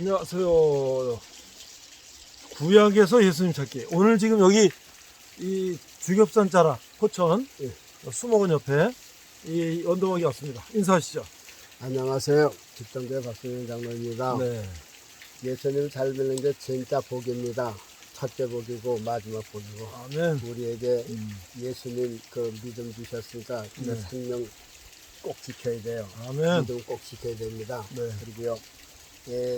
안녕하세요. 구약에서 예수님 찾기. 오늘 지금 여기 이 주겹산 자락 포천 수목원 옆에 이 언덕막이 왔습니다. 인사하시죠. 안녕하세요. 집정대 박승현 장로입니다. 네. 예수님 잘 믿는 게 진짜 복입니다. 첫째 복이고 마지막 복이고. 아멘. 우리에게 예수님 그 믿음 주셨으니까 그 네. 생명 꼭 지켜야 돼요. 아멘. 믿음 꼭 지켜야 됩니다. 네. 그리고요.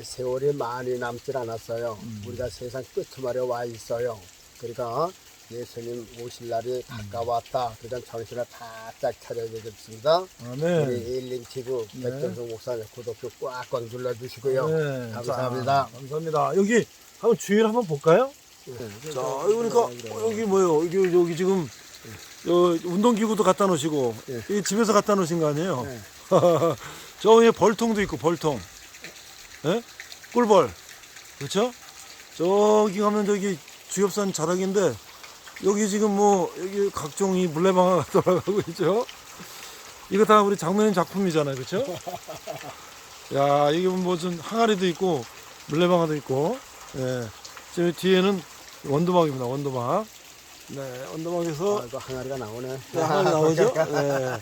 세월이 많이 남질 않았어요. 우리가 세상 끝말에 와 있어요. 그러니까 예수님 오실 날이 가까웠다. 그러니까 정신을 바짝 차려야 되겠습니다. 아멘. 우리 일링티브 네. 백정성 목사님 구독도 꽉꽉 눌러주시고요. 네. 감사합니다. 자, 감사합니다. 여기 한번 주위를 한번 볼까요? 자, 여기 보니까 여기 뭐예요? 여기 지금 운동기구도 갖다 놓으시고 네. 이 집에서 갖다 놓으신 거 아니에요? 네. 저 위에 벌통도 있고 벌통. 예? 꿀벌. 그렇죠? 저기 가면 저기 주엽산 자락인데 여기 지금 뭐 여기 각종 이 물레방아가 돌아가고 있죠. 이거 다 우리 장로님 작품이잖아요. 그렇죠? 야, 이게 무슨 항아리도 있고 물레방아도 있고. 예. 지금 뒤에는 원도막입니다. 원도막. 네, 원도막에서 이거 항아리가 나오네. 네, 항아리 나오죠? 네.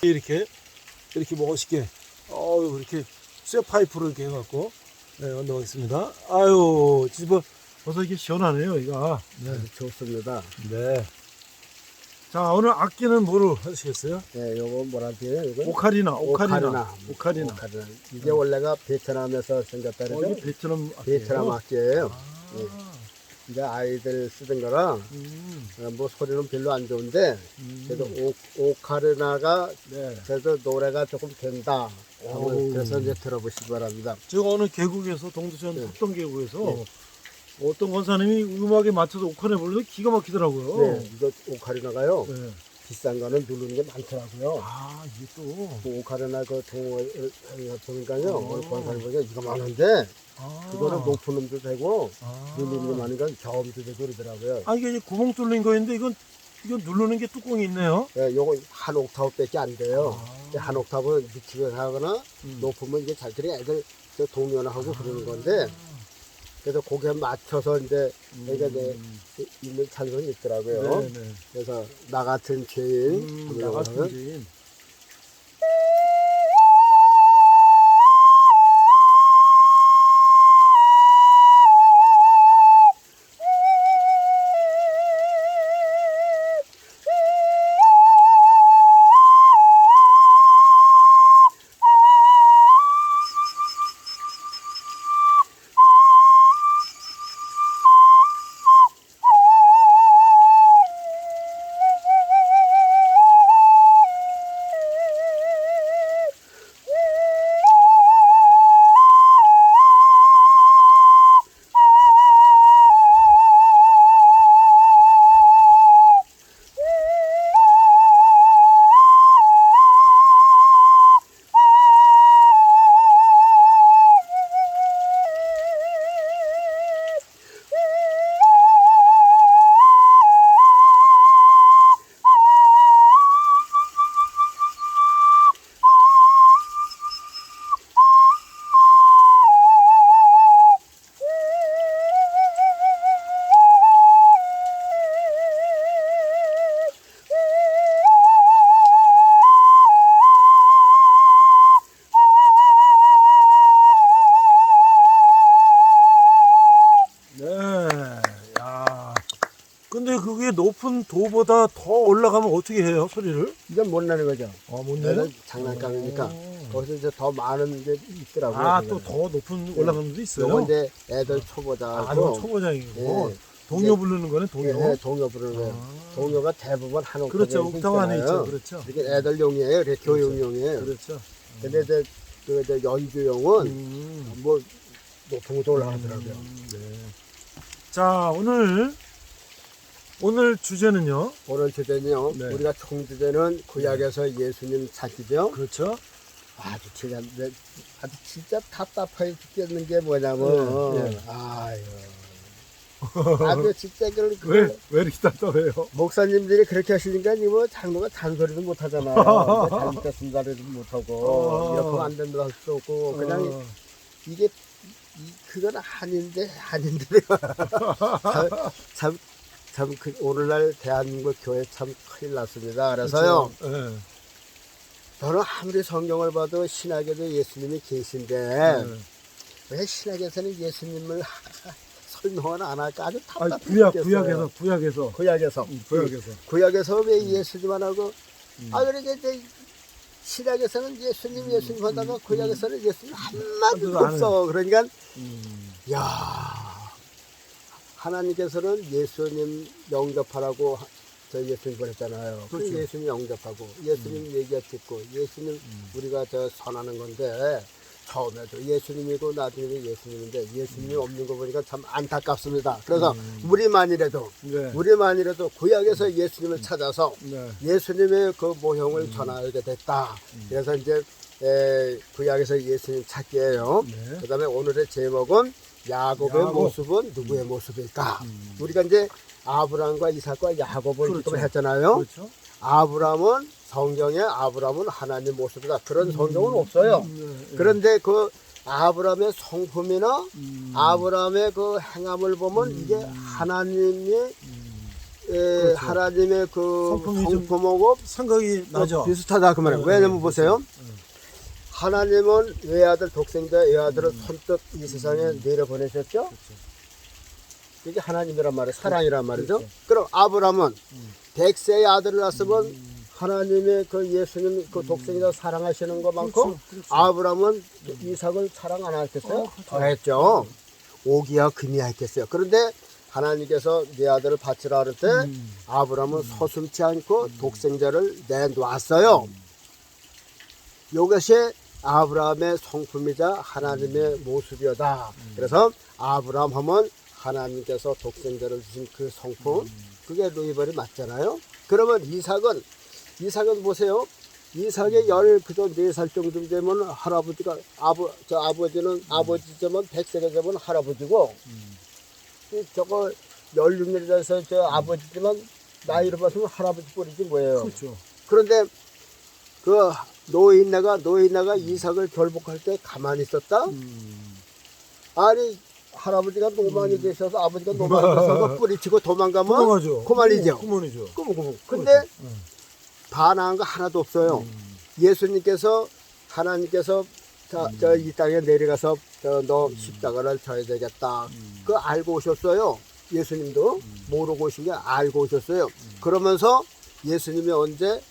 이렇게 멋있게 이렇게 쇠파이프로 이렇게 해갖고 네, 원도막 있습니다. 아유, 집어 벌써 이게 시원하네요, 이거. 네. 아주 좋습니다. 네. 자, 오늘 악기는 뭐로 하시겠어요? 네, 요거 뭐라지? 이거? 오카리나. 오카리나. 이게 원래가 베트남에서 생겼다 이게 그래서 베트남 악기예요. 베트남 악기예요. 아, 예. 이제 아이들 쓰던 거라 뭐 소리는 별로 안 좋은데 그래도 오카리나가 네. 그래도 노래가 조금 된다. 오우. 그래서 이제 들어보시기 바랍니다. 제가 어느 계곡에서 동두천 네. 합동 계곡에서 네. 어떤 권사님이 음악에 맞춰서 오카리나 부르는데 기가 막히더라고요. 네, 이거 오카리나가요. 네. 비싼 거는 누르는 게 많더라고요. 아, 이게 또. 그 오카리나 그 동호회 보니까요. 오. 오늘 권사님 보니까 이거 많은데 아. 그거는 높은 음도 되고 아. 누르는 게 많으니까 저음도 되고 그러더라고요. 아, 이게 이제 구멍 뚫린 거인데 이건 누르는 게 뚜껑이 있네요. 예, 요거 한 옥타브밖에 안 돼요. 아. 한 옥타브 미치게 하거나 음. 높으면 이게 잘들이 애들 저 동요하고 그러는 건데 그래서 거기에 맞춰서 이제 여기가 이제 있는 찬성이 있더라고요. 네네. 그래서 나 같은 죄인 나 같은 지인. 네. 야. 근데 그게 높은 도보다 더 올라가면 어떻게 해요, 소리를? 이건 못 내는 거죠. 못 내요? 얘는 장난감이니까 거기서 이제 더 많은 게 있더라고요. 아, 그거는. 또 더 높은 올라가는 데도 있어요? 요거 이제 애들 아, 초보자고 이거 초보자이고. 예. 동요 부르는 거는 동요. 예, 동요 부르는 거예요. 아. 동요가 대부분 한 옥타브 그렇죠. 옥타브 안에 있죠. 그렇죠. 이게 애들용이에요. 이렇게 교육용이에요. 그렇죠. 근데 이제 그 이제 연주용은 음. 뭐 높은 곳도 올라가더라고요. 네. 자, 오늘 주제는요. 오늘 주제는요. 네. 우리가 총 주제는 구약에서 예수님 찾기죠. 그렇죠. 아주 진짜 답답해 죽겠는 게 뭐냐면 네, 네. 아유 아주 진짜 왜 이렇게 답답해요? 목사님들이 그렇게 하시니까 뭐 장로가 잔소리도 못 하잖아요. 잘못했습니다도 못 하고 이렇게 하면 안 된다 할 수도 없고 그냥 이게 그건 아닌데 참 그 오늘날 대한민국 교회 참 큰일 났습니다. 그래서요. 그렇죠. 예. 저는 아무리 성경을 봐도 신학에도 예수님이 계신데 예. 왜 신학에서는 예수님을 설명을 안 할까 아주 아니, 답답했겠어요. 구약에서. 구약에서 왜 예수님만 하고 그러니까 이제 신약에서는 예수님 하다가 구약에서는 예수님 한마디도 안 없어. 그러니까 음. 하나님께서는 예수님 영접하라고 저희 예수님 보냈잖아요. 그 그렇죠. 예수님 영접하고 예수님 얘기 듣고 예수님 우리가 저 선하는 건데 처음에도 예수님이고 나중에도 예수님인데 예수님이 없는 거 보니까 참 안타깝습니다. 그래서 우리만이라도 구약에서 예수님을 찾아서 네. 예수님의 그 모형을 전하게 됐다. 그래서 이제 구약에서 예수님 찾기예요. 네. 그다음에 오늘의 제목은 야곱의 모습은 누구의 모습일까? 우리가 이제 아브라함과 이삭과 야곱을 그렇죠. 지금 했잖아요. 그렇죠. 성경에 아브라함은 하나님 모습이다. 그런 성경은 없어요. 그런데 그 아브라함의 성품이나 아브라함의 그 행함을 보면 이게 하나님이 그렇죠. 하나님의 그 성품이 좀 성품하고 생각이 나죠. 비슷하다 그 말이에요. 왜냐면 보세요. 하나님은 외아들 독생자 외아들을 선뜻 이 세상에 내려보내셨죠. 이게 하나님이란 말이에요. 사랑이란 말이죠. 그럼 아브라함은 100세의 아들을 낳았으면 하나님의 그 예수님 그 독생자 사랑하시는 것만큼 아브라함은 이삭을 사랑 안 했겠어요? 더 했죠. 오기야 금이야 했겠어요. 그런데 하나님께서 네 아들을 바치라 그럴 때 아브라함은 서슴지 않고 독생자를 내놓았어요. 이것이 아브라함의 성품이자 하나님의 모습이다. 그래서 아브라함 하면 하나님께서 독생자를 주신 그 성품, 그게 루이벌이 맞잖아요. 그러면 이삭은 보세요. 이삭이 14살 정도 되면 할아버지가 아버지지만 100세가 되면 할아버지고 저거 16년이 돼서 저 아버지지만 나이로 봐서는 할아버지 뻘이지 뭐예요. 그렇죠. 그런데 그 노인네가 이삭을 결복할 때 가만히 있었다. 아니 할아버지가 노망이 되셔서 아버지가 노망이 되셔서 뿌리치고 도망가면 도망가죠. 그만이죠. 그만이죠. 근데 반항한 거 하나도 없어요. 예수님께서 하나님께서 저 이 땅에 내려가서 너 십자가를 져야 되겠다. 그거 알고 오셨어요. 예수님도 모르고 오신 게 알고 오셨어요. 그러면서 예수님이 언제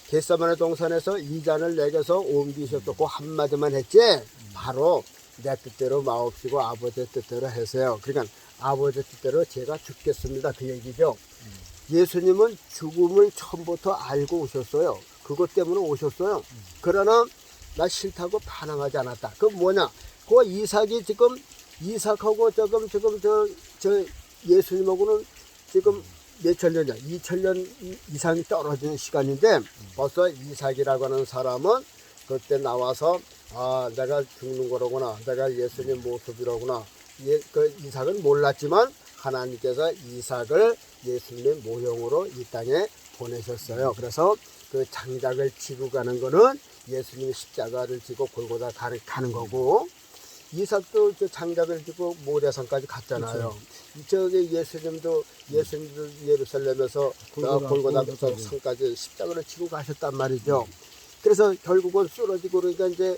겟세마네 동산에서 이 잔을 내게서 옮기셨고 한마디만 했지 바로 내 뜻대로 마옵시고 아버지의 뜻대로 하세요. 그러니까 아버지의 뜻대로 제가 죽겠습니다. 그 얘기죠. 예수님은 죽음을 처음부터 알고 오셨어요. 그것 때문에 오셨어요. 그러나 나 싫다고 반항하지 않았다. 그 뭐냐? 그 이삭이 지금 이삭하고 지금 저 예수님하고는 지금 몇천 년이야. 2000년 이상이 떨어지는 시간인데 벌써 이삭이라고 하는 사람은 그때 나와서 내가 죽는 거로구나. 내가 예수님 모습이로구나. 그 이삭은 몰랐지만 하나님께서 이삭을 예수님의 모형으로 이 땅에 보내셨어요. 그래서 그 장작을 지고 가는 거는 예수님이 십자가를 지고 골고다 가는 거고 이삭도 저 장작을 지고 모래산까지 갔잖아요. 저기 예수님도 예루살렘에서 골고다 산까지 십자가를 지고 가셨단 말이죠. 그래서 결국은 쓰러지고 그러니까 이제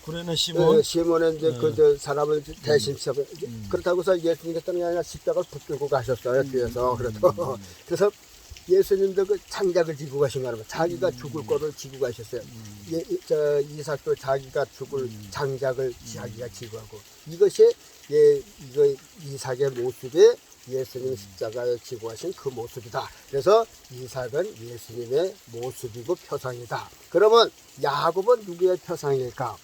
고레네 시몬. 시몬은 이제 그 사람을 대신 그렇다고 해서 예수님께서 아니라 십자가를 붙들고 가셨어요 뒤에서. 그래서 예수님도 그 장작을 지고 가신 거라면 자기가 죽을 거를 지고 가셨어요. 이삭도 자기가 죽을 장작을 자기가 지고 하고 이것이 이거 이삭의 모습이 예수님 십자가에 지고 하신 그 모습이다. 그래서 이삭은 예수님의 모습이고 표상이다. 그러면 야곱은 누구의 표상일까?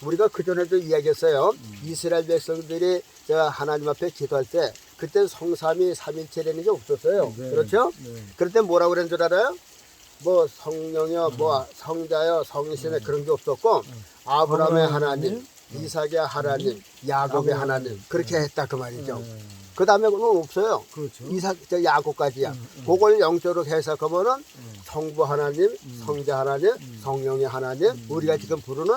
우리가 그전에도 이야기했어요. 이스라엘 백성들이 하나님 앞에 기도할 때 그때 성삼위 삼일체라는 게 없었어요. 네. 그렇죠? 네. 그럴 때 뭐라고 그런 줄 알아요? 뭐 성령이요, 뭐 성자요, 성신의 그런 게 없었고 아브라함의 하나님, 이삭의 하나님, 야곱의 하나님 그렇게 했다 그 말이죠. 그 다음에 그건 없어요. 그렇죠. 야곱까지야. 그걸 영적으로 해석하면은 성부 하나님, 성자 하나님, 성령의 하나님, 우리가 지금 부르는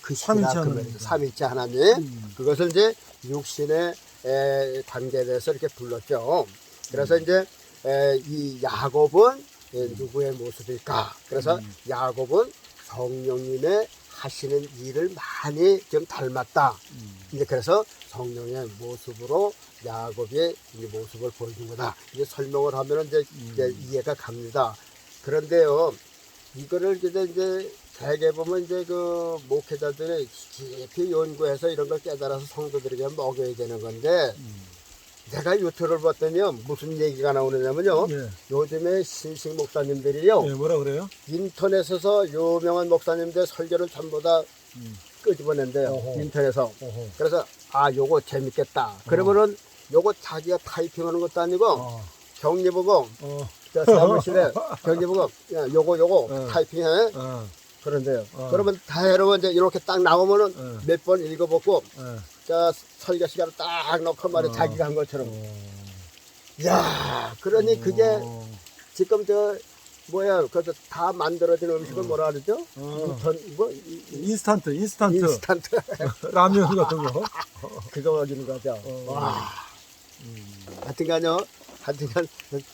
그 삼위체 시라 그 하나님. 말이죠. 삼위체 하나님. 그것을 이제 육신의 관계에 대해서 이렇게 불렀죠. 그래서 이제 이 야곱은 누구의 모습일까? 그래서 야곱은 성령님의 하시는 일을 많이 좀 닮았다. 이제 그래서 성령의 모습으로 야곱의 이 모습을 보여준 거다. 이제 설명을 하면 이제 이해가 갑니다. 그런데요, 이거를 이제 대개 보면 이제 그 목회자들이 깊이 연구해서 이런 걸 깨달아서 성도들에게 먹여야 되는 건데, 내가 유튜브를 봤더니요, 무슨 얘기가 나오느냐면요, 예. 요즘에 신식 목사님들이요, 예, 뭐라 그래요? 인터넷에서 유명한 목사님들 설교를 전부 다 끄집어낸대요. 어허. 인터넷에서. 어허. 그래서 요거 재밌겠다. 그러면은 요거 자기가 타이핑하는 것도 아니고 어. 경리 보고 어. 저 사무실에 경리 보고 야, 요거 어. 타이핑해. 어. 그런데요. 어. 그러면 다 여러분 이제 이렇게 딱 나오면은 어. 몇 번 읽어보고 예. 자 설교 시간을 딱 넣고 말이야. 어. 자기가 한 것처럼. 야, 그러니 그게 어. 지금 저 뭐야, 그래서 다 만들어진 음식을 뭐라 그러죠? 어. 인스턴트. 인스턴트 라면 같은 거. 그거 먹이는 거죠. 와. 하여튼간요,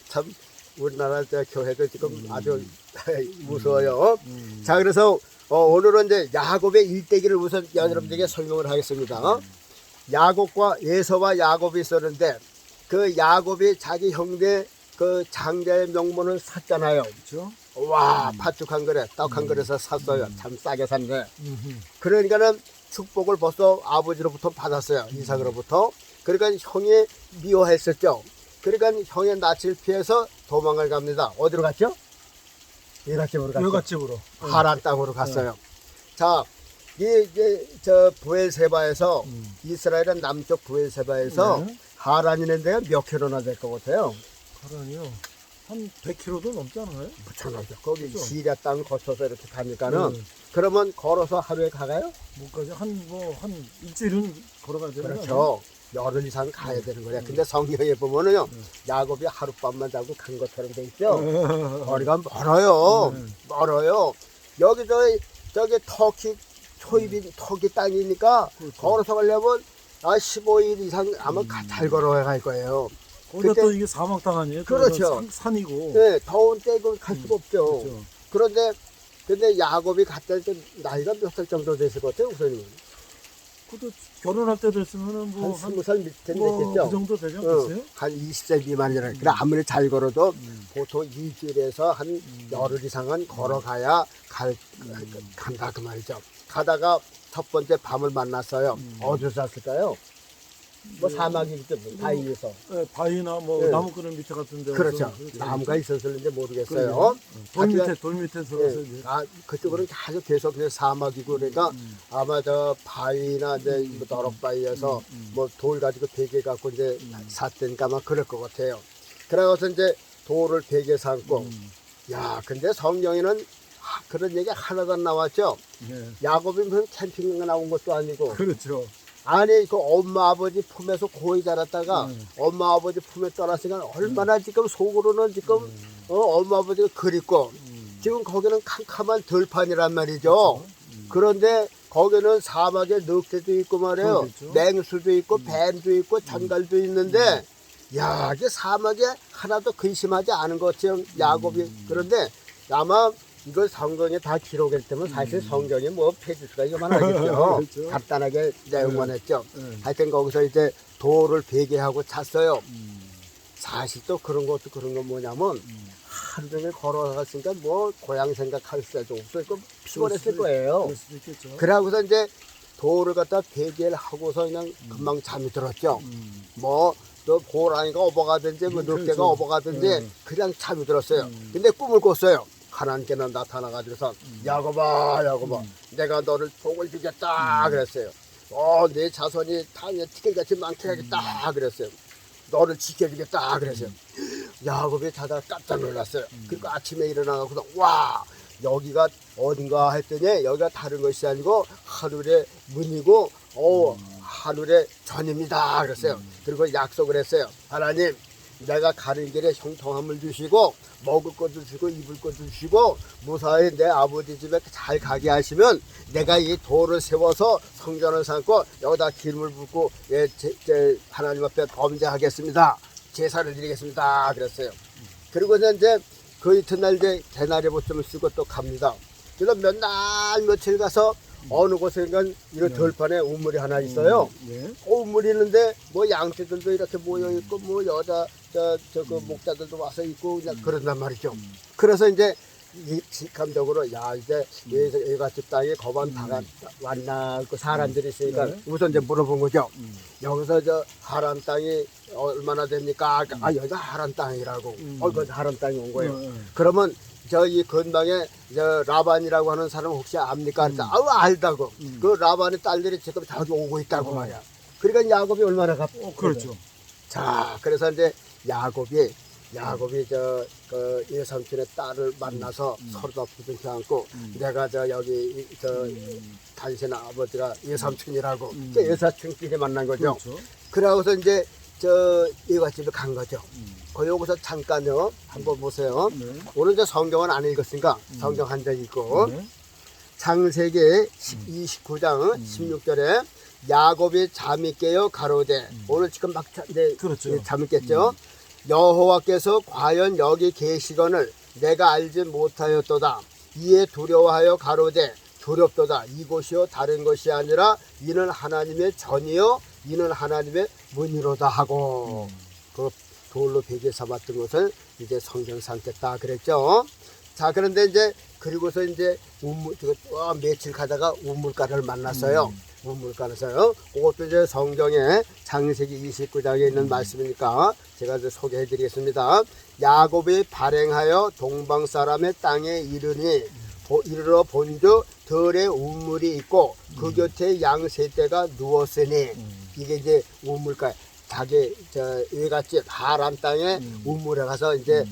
참, 우리나라 저 교회도 지금 아주 무서워요. 자, 그래서 오늘은 이제 야곱의 일대기를 우선 여러분들에게 설명을 하겠습니다. 야곱과 에서와 야곱이 있었는데, 그 야곱이 자기 형제 그 장자의 명분을 샀잖아요. 그렇죠? 와, 팥죽 한 그릇, 떡 한 그릇을 샀어요. 참 싸게 샀네. 그러니까는 축복을 벌써 아버지로부터 받았어요. 이삭으로부터. 그러니까 형이 미워했었죠. 그러니까 형의 낯을 피해서 도망을 갑니다. 어디로 갔죠? 외갓집으로 갔죠. 외갓집으로. 하란 땅으로 갔어요. 자, 이제 저 부엘세바에서 이스라엘은 남쪽 부엘세바에서 네. 하란이 있는 데가 몇 킬로나 될 것 같아요? 하란이요. 한 100km도 넘지 않아요? 붙여놓죠. 거기 그렇죠. 시리아 땅을 거쳐서 이렇게 가니까는 그러면 걸어서 하루에 가가요? 뭐까지 한 일주일은 걸어가야 되는 거 그렇죠. 열흘 이상 가야 되는 거야. 근데 성경에 보면은요, 야곱이 하룻밤만 자고 간 것처럼 돼 있죠. 아니에요? 거리가 멀어요. 멀어요. 여기 저기 터키 땅이니까 그렇죠. 걸어서 가려면 15일 이상 아마 잘 걸어야 갈 거예요. 거기다 그때- 또 이게 사막땅 아니에요? 그렇죠. 산이고. 네, 더운 때 그 갈 수가 없죠. 그렇죠. 근데 야곱이 갔을 때 나이가 몇 살 정도 됐을 것 같아요, 우선님? 그것도 결혼할 때 됐으면은 한 뭐 20살 밑에 그 됐겠죠? 정도 되지 않겠어요? 한 20살 미만이라. 그래, 아무리 잘 걸어도 보통 일주일에서 한 열흘 이상은 걸어가야 간다, 그 말이죠. 가다가 첫 번째 밤을 만났어요. 어디서 잤을까요? 뭐 사막이겠죠, 바위에서. 네, 바위나 뭐 네. 나무그늘 밑에 같은 데. 그렇죠. 나무가 있었을지 모르겠어요. 돌 밑에 들어가서 예, 이제. 그쪽으로는 계속 그냥 사막이고 그러니까 아마 저 바위나 이제 뭐 너럭바위에서 뭐 돌 가지고 베개 갖고 이제 샀던가 아마 그럴 것 같아요. 그래서 이제 돌을 베개 삼고 야, 근데 성경에는 그런 얘기 하나도 안 나왔죠. 예. 야곱이 무슨 캠핑 나온 것도 아니고 그렇죠. 아니 그 엄마 아버지 품에서 고이 자랐다가 엄마 아버지 품에 떠났으니까 얼마나 지금 속으로는 지금 엄마 아버지가 그립고 지금 거기는 캄캄한 들판이란 말이죠. 그런데 거기는 사막에 늑대도 있고 말이에요. 그렇죠. 맹수도 있고 뱀도 있고 전갈도 있는데 야, 이게 사막에 하나도 근심하지 않은 것처럼 야곱이. 그런데 아마 이걸 성경에 다 기록했기 때문에 사실 성경이 뭐 페이지수가 이거만 하겠죠. 그렇죠. 간단하게 내용만 했죠. 네. 하여튼 거기서 이제 돌을 베개하고 잤어요. 사실 또 그런 것도 그런 건 뭐냐면 하루 종일 걸어갔으니까 뭐 고향 생각할 새도 없고 피곤했을 거예요. 그럴 수도 있겠죠. 그러고서 이제 돌을 갖다 베개를 하고서 그냥 금방 잠이 들었죠. 뭐 또 고라니가 업어가든지 뭐 늑대가 그렇죠. 업어가든지 그냥 잠이 들었어요. 근데 꿈을 꿨어요. 하나님께는 나타나가지고서 야곱아 내가 너를 복을 주겠다 그랬어요. 내 자손이 땅에 티끌같이 많게 하겠다 그랬어요. 너를 지켜주겠다 그랬어요. 야곱이 자다가 깜짝 놀랐어요. 그리고 아침에 일어나가지고 와, 여기가 어딘가 했더니 여기가 다른 것이 아니고 하늘의 문이고 하늘의 전입니다 그랬어요. 그리고 약속을 했어요. 하나님, 내가 가는 길에 형통함을 주시고 먹을 것도 주시고 입을 것도 주시고 무사히 내 아버지 집에 잘 가게 하시면 내가 이 돌을 세워서 성전을 삼고 여기다 기름을 붓고 하나님 앞에 범죄하겠습니다. 제사를 드리겠습니다. 그랬어요. 그리고 이제 그 이튿날 이제 대나리 보침을 쓰고 또 갑니다. 그래서 몇 날 며칠 가서 어느 곳에가 이런 들판에 우물이 하나 있어요. 우물이 있는데 뭐 양떼들도 이렇게 모여 있고 뭐 여자 그 목자들도 와서 있고 그냥 그런단 말이죠. 그래서 이제 이 직감적으로 야 이제 여기같이 땅에 거반 다 왔나 그 사람들이 있으니까 우선 이제 물어본 거죠. 여기서 저 하란 땅이 얼마나 됩니까? 아 여기가 하란 땅이라고. 그 하란 땅이 온 거예요. 그러면 저이 근방에 저 라반이라고 하는 사람 혹시 압니까? 아우 알다고. 그 라반의 딸들이 지금 저기 오고 있다고 말이야. 그러니까 야곱이 얼마나 그렇죠. 자, 그래서 이제 야곱이 그 예삼촌의 딸을 만나서 서로 다 부둥켜 안고 내가 여기 당신 아버지가 예삼촌이라고 예사촌끼리 만난 거죠. 그렇죠. 그러고서 이제 예화집에 간 거죠. 여기서 잠깐요 한번 보세요. 오늘 이제 성경은 안 읽었으니까 성경 한 장 읽고 창세기 29장 16절에 야곱이 잠이 깨어 가로되 오늘 지금 막 그렇죠. 잠이 깼죠. 여호와께서 과연 여기 계시거늘 내가 알지 못하였도다. 이에 두려워하여 가로되 두렵도다. 이곳이요 다른 것이 아니라 이는 하나님의 전이요 이는 하나님의 문이로다 하고 그 돌로 베개 삼았던 것을 이제 성경 삼겠다 그랬죠. 자 그런데 이제 그리고서 이제 며칠 가다가 우물가를 만났어요. 우물가에서요. 그것도 이제 성경에 창세기 29장에 있는 말씀이니까 제가 이제 소개해 드리겠습니다. 야곱이 발행하여 동방 사람의 땅에 이르러 본즉 들에 우물이 있고 그 곁에 양 셋대가 누웠으니 이게 이제 우물가 자기 외갓집 하란 땅에 우물에 가서 이제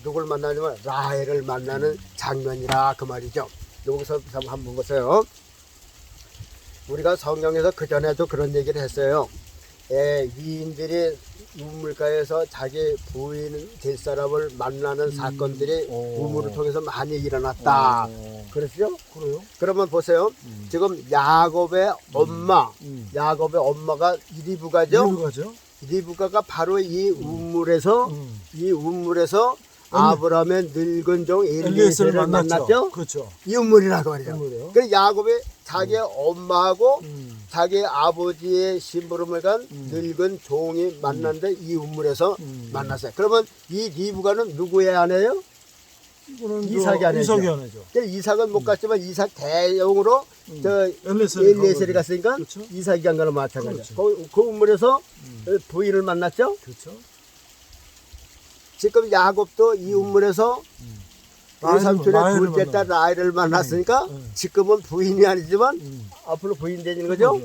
누굴 만나냐면 라헬을 만나는 장면이라 그 말이죠. 여기서 한번 보세요. 우리가 성경에서 그전에도 그런 얘기를 했어요. 위인들이 우물가에서 자기 부인 될 사람을 만나는 사건들이 우물을 통해서 많이 일어났다. 그렇죠? 그래요? 그러면 보세요. 지금 야곱의 엄마, 야곱의 엄마가 리브가죠? 리브가가 바로 이 우물에서 아브라함의 늙은 종 엘리에셀을 만났죠. 그렇죠. 이 우물이라고 말이죠. 그래서 야곱이 자기 엄마하고 자기 아버지의 심부름을 간 늙은 종이 만났는데 이 우물에서 만났어요. 그러면 이 리브가는 누구의 아내예요? 이삭의 아내죠. 이삭은 못 갔지만 이삭 대용으로 엘리에셀이 갔으니까 그렇죠? 이삭이 간 거랑 마찬가지죠. 그렇죠. 그 우물에서 부인을 만났죠. 그렇죠. 지금 야곱도 이 우물에서 예삼촌의 둘째 딸 라헬을 만났으니까 지금은 부인이 아니지만 앞으로 부인 되는 거죠.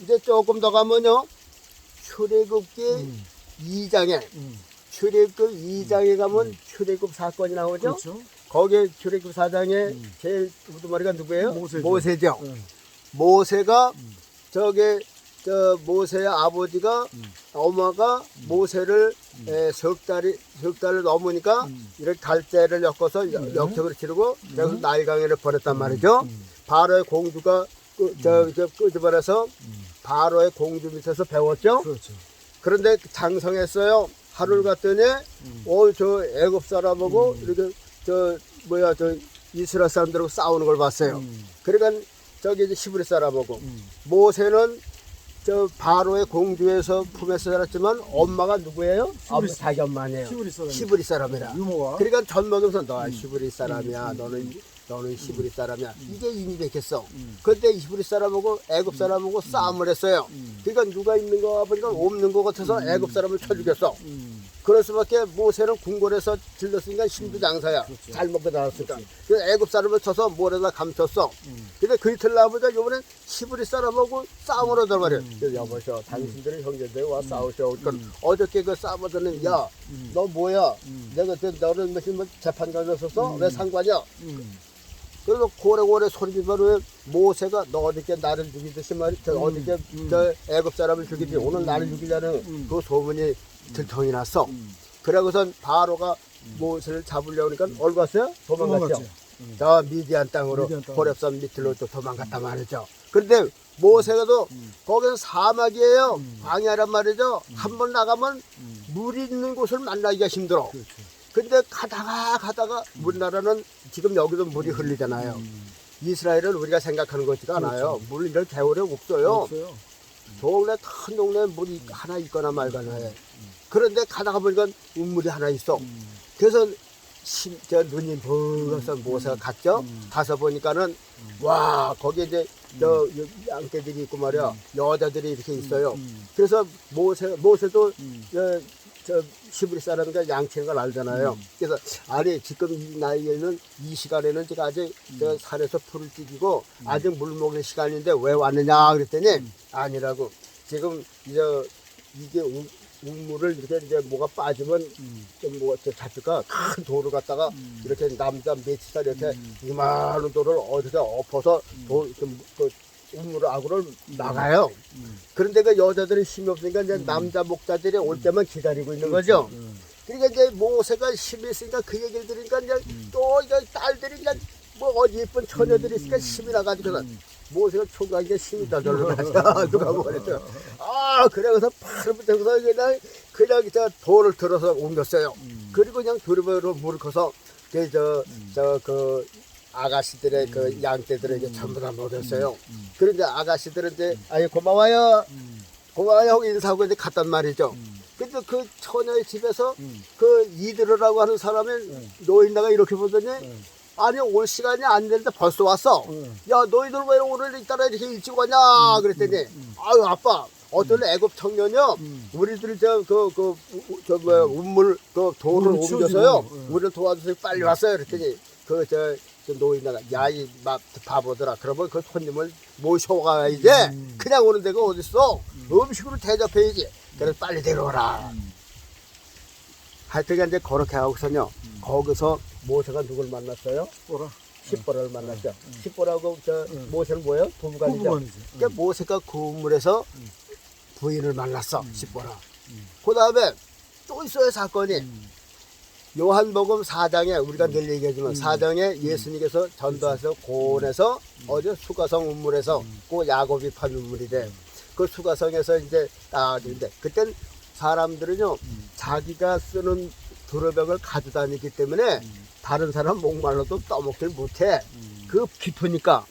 이제 조금 더 가면요. 출애굽기 2장에 출애굽 2장에 가면 출애굽 사건이 나오죠. 그렇죠. 거기에 출애굽 4장에 제일 우두머리가 누구예요? 모세죠. 모세가 모세의 아버지가 엄마가 모세를 석 달을 넘으니까 이렇게 갈대를 엮어서 역적을 치르고 여기서 나일강에를 버렸단 말이죠. 바로의 공주가 끄집어내서 바로의 공주 밑에서 배웠죠. 그렇죠. 그런데 장성했어요. 하루를 갔더니 저 애굽 사람하고 이렇게 이스라엘 사람들하고 싸우는 걸 봤어요. 그러니까 저기 이제 히브리 사람하고 모세는 바로의 공주에서 품에서 자랐지만 엄마가 누구예요? 자기 엄마네요. 히브리 사람이라. 그러니까 전 먹으면서 너 히브리 사람이야. 너는 히브리 사람이야. 이게 인이백했어. 그때 히브리 사람하고 애굽 사람하고 싸움을 했어요. 그러니까 누가 있는 거 보니까 없는 거 같아서 애굽 사람을 쳐 죽였어. 그럴 수밖에 모세는 궁궐에서 질렀으니까 힘도 장사야. 그렇죠. 잘 먹고 나왔으니까. 그래서 애굽 사람을 쳐서 모래다 감췄어. 근데 그 이틀 나보자 요번엔 히브리 사람하고 싸움을 하단 말이야. 그래서 여보셔, 당신들은 형제들 와 싸우셔. 어저께 그 싸우더니 야, 너 뭐야? 내가 너를 무슨 재판관에 섰어? 왜 상관이야? 그래서 고래고래 소리 지르면 모세가 너 어저께 나를 죽이듯이 말이야. 어저께 애굽 사람을 죽이지 오늘 나를 죽이려는 그 소문이 들통이 났어. 그러고선 바로가 모세를 잡으려고 하니까 어디 갔어요? 도망갔죠. 도망갔지. 저 미디안 땅으로 미디안 땅으로. 호렙산 밑으로 또 도망갔단 말이죠. 그런데 모세가도 거기는 사막이에요. 광야란 말이죠. 한 번 나가면 물이 있는 곳을 만나기가 힘들어. 그렇죠. 근데 가다가 우리나라는 지금 여기도 물이 흘리잖아요. 이스라엘은 우리가 생각하는 것 같지가 않아요. 물 이런 겨울에 없어요. 없어요. 동네 큰 동네에 물이 하나 있거나 말거나 해. 그런데 가다가 보니까 우물이 하나 있어. 그래서 저 눈이 벌어서 모세가 갔죠. 가서 보니까는 와 거기에 이제 저 양떼들이 있고 말이야. 여자들이 이렇게 있어요. 그래서 모세도 저 시브리 사람이니까 양치는 걸 알잖아요. 그래서 아니 지금 이 나이에는 이 시간에는 제가 아직 저 산에서 풀을 튀기고 아직 물 먹을 시간인데 왜 왔느냐 그랬더니 아니라고 지금 이게 우물을 이렇게 이제 뭐가 빠지면 좀 뭐가 잡힐까 큰 돌을 갖다가 이렇게 남자 며칠짜 이렇게 이만한 돌을 어디서 엎어서 그 우물 아구를 나가요. 그런데 그 여자들이 힘이 없으니까 이제 남자 목자들이 올 때만 기다리고 있는 거죠. 그러니까 이제 모세가 힘이 있으니까 그 얘기를 들으니까 이제 또 이제 딸들이 이제 뭐 어디 예쁜 처녀들이 있으니까 힘이 나가지고 모세가 총각이가 힘이 더 절로 나죠. 누가 뭐랬죠. 아 그래서 팔부터 그냥 저 돌을 들어서 옮겼어요. 그리고 그냥 두루마리로 물을 커서 그 아가씨들의 그 양떼들에게 전부 다 먹였어요. 그런데 아가씨들은 이제 아니 고마워요 하고 인사하고 이제 갔단 말이죠. 근데 그 처녀의 집에서 그 이드르라고 하는 사람의 노인네가 이렇게 보더니 아니 올 시간이 안 됐는데 벌써 왔어. 야 너희들 왜 오늘 이따라 이렇게 일찍 왔냐 그랬더니 아유 아빠 어떤 애굽 청년이요 우리들이 우물 그 돌을 옮겨서요 우리를 도와주세요 빨리 왔어요 그랬더니 그 노인네가 야이 바보들아 그러면 그 손님을 모셔가 이제 그냥 오는 데가 어딨어 음식으로 대접해야지 그래서 빨리 데려오라. 하여튼 이제 그렇게 하고서요 거기서 모세가 누굴 만났어요? 십보라를 만났죠. 십보라고 모세는 뭐예요? 부부간이죠. 그러니까 모세가 그 우물에서 부인을 만났어. 십보라. 그 다음에 또 있어요 사건이. 요한복음 4장에 우리가 늘 얘기하지만 4장에 예수님께서 전도하셔서 고온에서 어제 수가성 우물에서 그 야곱이 판 우물이래. 그 수가성에서 이제 근데 그땐 사람들은요 자기가 쓰는 두루벽을 가져다니기 때문에 다른 사람 목말라도 떠먹질 못해. 그 깊으니까.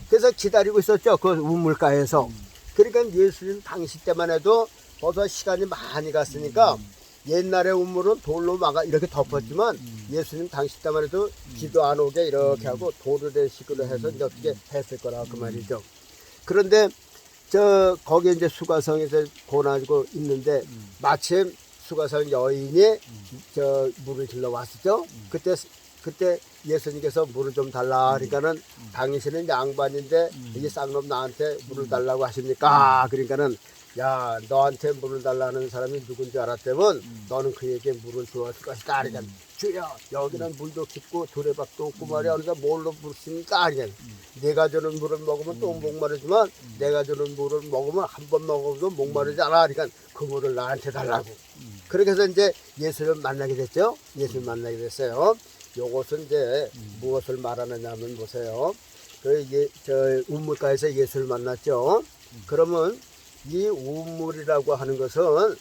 그래서 기다리고 있었죠. 그 우물가에서. 그러니까 예수님 당시 때만 해도 벌써 시간이 많이 갔으니까 옛날에 우물은 돌로 막아 이렇게 덮었지만 예수님 당시 때만 해도 비도 안 오게 이렇게 하고 돌을 대식으로 해서 이제 어떻게 했을 거라 그 말이죠. 그런데 거기 이제 수가성에서 고나지고 있는데 마침 수가성 여인이 물을 질러 왔었죠. 그때 예수님께서 물을 좀 달라 그러니까는 당신은 양반인데 이 쌍놈 나한테 물을 달라고 하십니까? 그러니까는 야 너한테 물을 달라는 사람이 누군지 알았다면 너는 그에게 물을 주었을 것이다. 그러니까 주여 여기는 물도 깊고 두레박도 없고 말이야. 그러니까 뭘로 부르십니까? 그러니까 내가 주는 물을 먹으면 또 목마르지만 내가 주는 물을 먹으면 한 번 먹어도 목마르지 않아. 그러니까 그 물을 나한테 달라고. 그렇게 해서 이제 예수를 만나게 됐죠. 예수를 만나게 됐어요. 요것은 이제 무엇을 말하느냐면 보세요. 우물가에서 예수를 만났죠. 그러면 이 우물이라고 하는 것은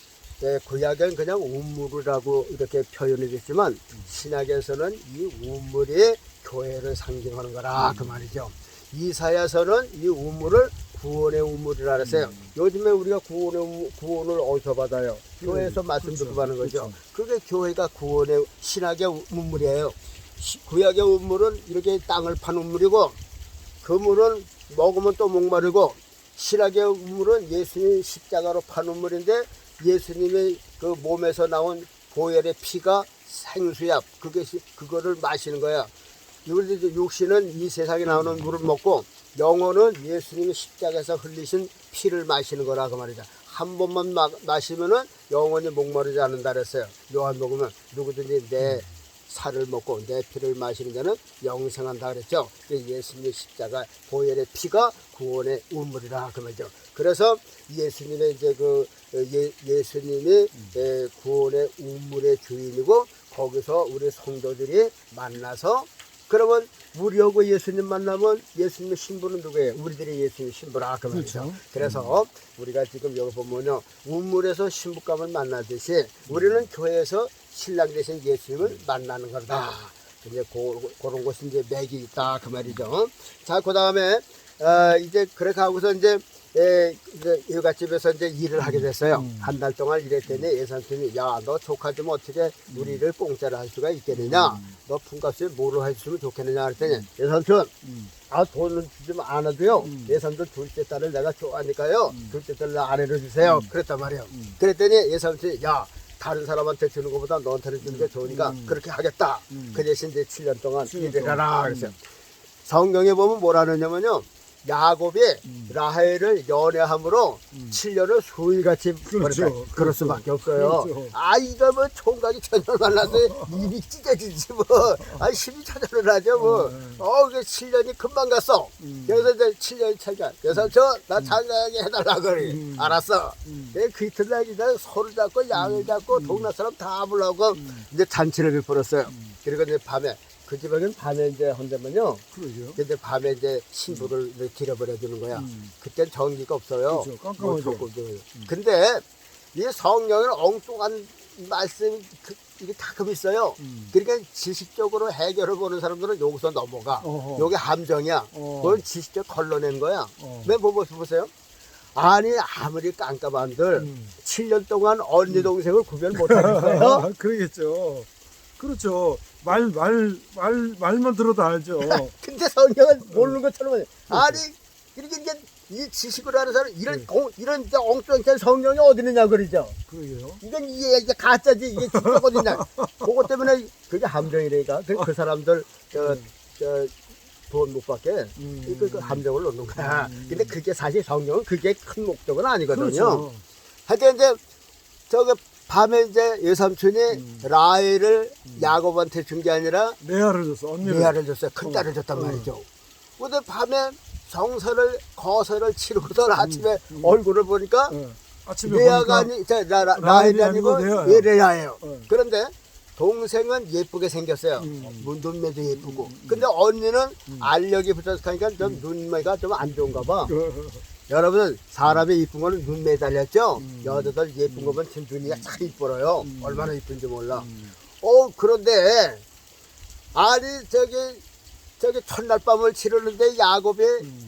구약엔 그냥 우물이라고 이렇게 표현이 됐지만 신약에서는 이 우물이 교회를 상징하는 거라 그 말이죠. 이사야서는 이 우물을 구원의 우물이라 그랬어요. 요즘에 우리가 구원을 어디서 받아요? 교회에서 말씀 듣고 받는 거죠. 그게 교회가 구원의 신학의 우물이에요. 구약의 우물은 이렇게 땅을 판 우물이고 그 물은 먹으면 또 목마르고 신학의 우물은 예수님 십자가로 판 우물인데 예수님의 그 몸에서 나온 보혈의 피가 생수야. 그거를 마시는 거야. 우리 육신은 이 세상에 나오는 물을 먹고 영혼은 예수님의 십자가에서 흘리신 피를 마시는 거라 그 말이죠. 한 번만 마시면은 영원히 목마르지 않는다 그랬어요. 요한복음은 누구든지 내 살을 먹고 내 피를 마시는 자는 영생한다 그랬죠. 예수님의 십자가 보혈의 피가 구원의 우물이라 그 말이죠. 그래서 예수님의 이제 예수님이 구원의 우물의 주인이고 거기서 우리 성도들이 만나서 그러면 우리하고 예수님 만나면 예수님의 신부는 누구예요? 우리들이 예수님의 신부라 그 말이죠. 그렇죠. 그래서 우리가 지금 여기 보면요 우물에서 신부감을 만나듯이 우리는 교회에서 신랑 대신 예수님을 만나는 거다. 이제 그런 곳이 이제 맥이 있다 그 말이죠. 자, 그 다음에 이제 그렇게 하고서 이제 여갓집에서 이제 일을 하게 됐어요. 한 달 동안 일했더니 예산팀이 야, 너 조카 좀 어떻게 우리를 공짜로 할 수가 있겠느냐? 너 품값을 뭐로 해주면 좋겠느냐 그랬더니 예산팀 돈은 주지 않아도요. 예산도 둘째 딸을 내가 좋아하니까요. 둘째 딸을 아내로 주세요. 그랬단 말이에요. 그랬더니 예산팀이 야, 다른 사람한테 주는 것보다 너한테는 주는 게 좋으니까 그렇게 하겠다. 그 대신 이제 7년 동안 일을 하라 그랬어요. 성경에 보면 뭐라느냐면요. 야곱이 라헬을 연애함으로 7년을 수일같이 그렇죠. 그럴 수밖에 없어요. 그렇죠. 이거 뭐 총각이 천년을 만나서 입이 찢어지지 뭐. 힘이 천년을 하죠 뭐. 그 7년이 금방 갔어. 그래서 이제 7년이 차가. 그래서 나 장가하게 해달라 그래. 알았어. 그 이튿날 이제 소를 잡고 양을 잡고 동네 사람 다 불러고 이제 잔치를 베풀었어요. 그리고 이제 밤에 그 지방은 밤에 이제 혼자면요. 그러죠. 근데 밤에 이제 신부를 길어버려 주는 거야. 그땐 전기가 없어요. 그렇죠. 깜깜하죠. 근데 이 성경에는 엉뚱한 말씀 이게 가끔 있어요. 그러니까 지식적으로 해결을 보는 사람들은 여기서 넘어가. 여기 함정이야. 그건 지식적 걸러낸 거야. 왜 보세요. 아니 아무리 깜깜한들 7년 동안 언니 동생을 구별 못하겠어요. 그러겠죠. 그렇죠. 말만 들어도 알죠. 근데 성경은 모르는 것처럼 아니 이렇게 이제 이 지식을 하는 사람 이런 이제 엉뚱한 성경이 어디 있느냐 그러죠. 그러게요. 이건 이게 가짜지 이게 진짜가 어디냐. 그것 때문에 그게 함정이니까 그 사람들 돈 못 받게 그 함정을 놓는 거야. 근데 그게 사실 성경은 그게 큰 목적은 아니거든요. 그렇죠. 하여튼 이제 밤에 이제 예삼촌이 라헬을 야곱한테 준 게 아니라 레아를 줬어. 언니를. 레아를 줬어요. 큰 딸을 줬단 말이죠. 근데 밤에 거설을 치르고서 아침에 얼굴을 보니까 아침에 레아가 보니까 라헬이 아니고 레아예요. 레아예요. 그런데 동생은 예쁘게 생겼어요. 눈매도 예쁘고. 근데 언니는 알력이 붙어서 좀 눈매가 좀 안 좋은가 봐. 여러분 사람이 이쁜 거는 눈매에 달렸죠. 여자들 예쁜 거 보면 눈이 참 이뻐요. 얼마나 이쁜지 몰라. 그런데 아니 저기 첫날 밤을 치르는데 야곱이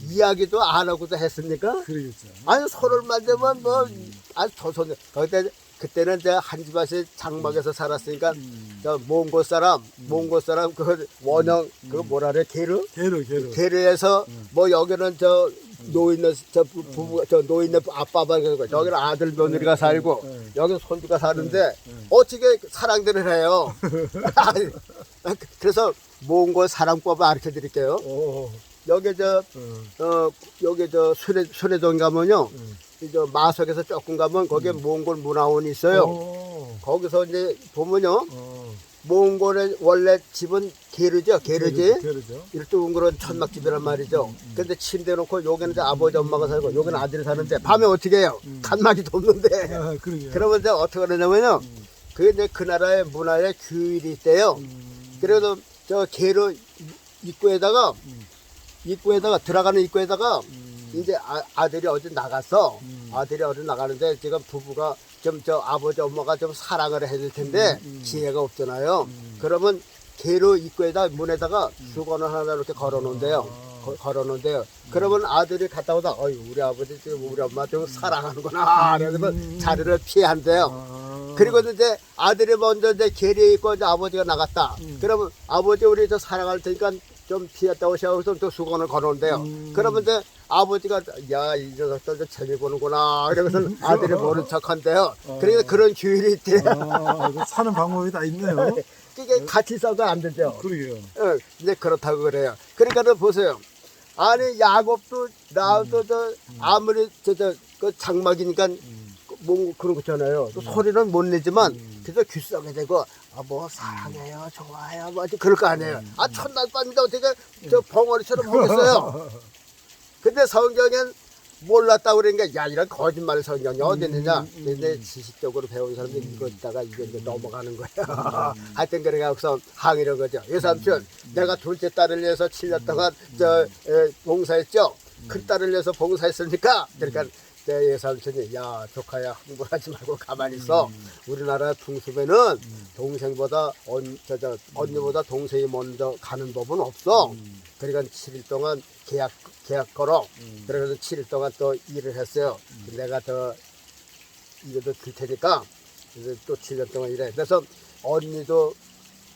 이야기도 안 하고도 했습니까? 그러겠죠. 아니 소를 만들면 뭐 아주 조선 그때는 한 집안씩 장막에서 살았으니까 저 몽골 사람 그 원형 그 뭐라 그래 게르 게르에서 뭐 여기는 저 노인네 저 부부 저 노인네 아빠가 여기는 아들 며느리가 살고 여기 손주가 사는데 어떻게 사랑들을 해요? 그래서 몽골 사랑법을 가르쳐 드릴게요. 여기 여기 수레동 가면요. 저 마석에서 조금 가면 거기에 몽골 문화원이 있어요. 거기서 이제 보면요. 몽골의 원래 집은 게르지. 이렇게 웅그런 천막집이란 말이죠. 근데 침대 놓고 여기는 이제 아버지 엄마가 살고 여기는 아들이 사는데 밤에 어떻게 해요? 칸막이도 없는데. 그러면 이제 어떻게 하냐면요. 그게 이제 그 나라의 문화의 규율이 있대요. 그래도 저 게르 입구에다가 들어가는 입구에다가 이제 아들이 어디 나갔어. 아들이 어디 나가는데 지금 부부가 좀 아버지 엄마가 좀 사랑을 해야 될 텐데 기회가 없잖아요. 그러면 게르 입구에다 문에다가 수건을 하나 이렇게 걸어놓은대요. 그러면 아들이 갔다 오다 우리 아버지 지금 우리 엄마 좀 사랑하는구나. 그래서 자리를 피한대요. 그리고 이제 아들이 먼저 이제 게르에 있고 이제 아버지가 나갔다. 그러면 아버지 우리 저 사랑할 테니까 좀 피했다 오셔서 또 수건을 걸어놓은대요. 그러면 이제 아버지가 야 이 녀석들 재미 보는구나 이러면서 아들이 모른 척한대요. 그러니까 그런 규율이 있대요. 사는 방법이 다 있네요. 그게 같이 싸도 안 되죠. 그러게요. 이제 그렇다고 그래요. 그러니까 보세요. 아니 야곱도 라헬도 아무리 그 장막이니까 뭐 그런 거잖아요. 또 소리는 못 내지만 그래서 귀속에 대고 뭐 사랑해요, 좋아요, 뭐 그럴 거 아니에요. 첫날 밤인데 어떻게 저 벙어리처럼 하겠어요. 근데 성경엔 몰랐다고 그러니까 야 이런 거짓말을 성경이 어디 있느냐. 근데 지식적으로 배운 사람들이 읽었다가 이게 이제 넘어가는 거야. 하여튼 그래서 항의를 거죠. 예삼촌 내가 둘째 딸을 위해서 7년 동안 봉사했죠. 큰 딸을 위해서 봉사했으니까 그러니까 내 예삼촌이 야 조카야 흥분하지 말고 가만히 있어. 우리나라 풍습에는 동생보다 언니보다 동생이 먼저 가는 법은 없어. 그러니까 7일 동안 계약 걸어. 그래서 7일 동안 또 일을 했어요. 내가 더 이것도 줄 테니까 그래서 또 7년 동안 일해. 그래서 언니도